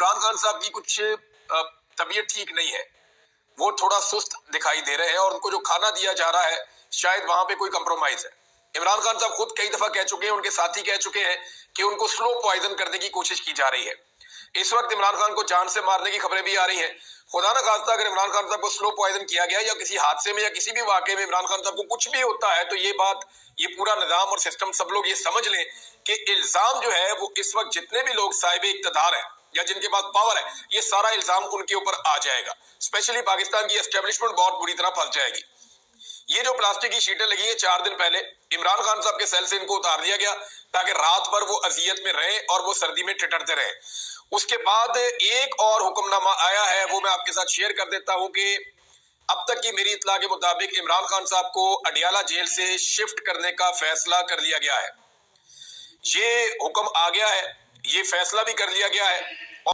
عمران خان صاحب کی کچھ طبیعت ٹھیک نہیں ہے، وہ تھوڑا سست دکھائی دے رہے ہیں، اور ان کو جو کھانا دیا جا رہا ہے شاید وہاں پہ کوئی کمپرومائز ہے۔ عمران خان صاحب خود کئی دفعہ کہہ چکے ہیں، ان کے ساتھی کہہ چکے ہیں کہ ان کو سلو پوائزن کرنے کی کوشش کی جا رہی ہے۔ اس وقت عمران خان کو جان سے مارنے کی خبریں بھی آ رہی ہیں۔ خدا نہ خواستہ اگر عمران خان صاحب کو سلو پوائزن کیا گیا یا کسی حادثے میں یا کسی بھی واقعے میں عمران خان صاحب کو کچھ بھی ہوتا ہے، تو یہ پورا نظام اور سسٹم سب لوگ یہ سمجھ لیں کہ الزام جو ہے وہ اس وقت جتنے بھی لوگ صاحب اقتدار ہیں یا جن کے پاس پاور ہے، یہ سارا الزام ان کے اوپر آ جائے گا۔ اسپیشلی پاکستان کی اسٹیبلشمنٹ بہت بری طرح پھنس جائے گی۔ یہ جو پلاسٹک کی شیٹیں لگی ہیں 4 دن پہلے عمران خان صاحب کے سیل سے ان کو اتار دیا گیا تاکہ رات بھر وہ اذیت میں رہیں اور وہ سردی میں ٹھٹرتے رہیں۔ اس کے بعد ایک اور حکم نامہ آیا ہے، وہ میں آپ کے ساتھ شیئر کر دیتا ہوں کہ اب تک کی میری اطلاع کے مطابق عمران خان صاحب کو اڈیالہ جیل سے شفٹ کرنے کا فیصلہ کر لیا گیا ہے۔ یہ حکم آ گیا ہے، یہ فیصلہ بھی کر لیا گیا ہے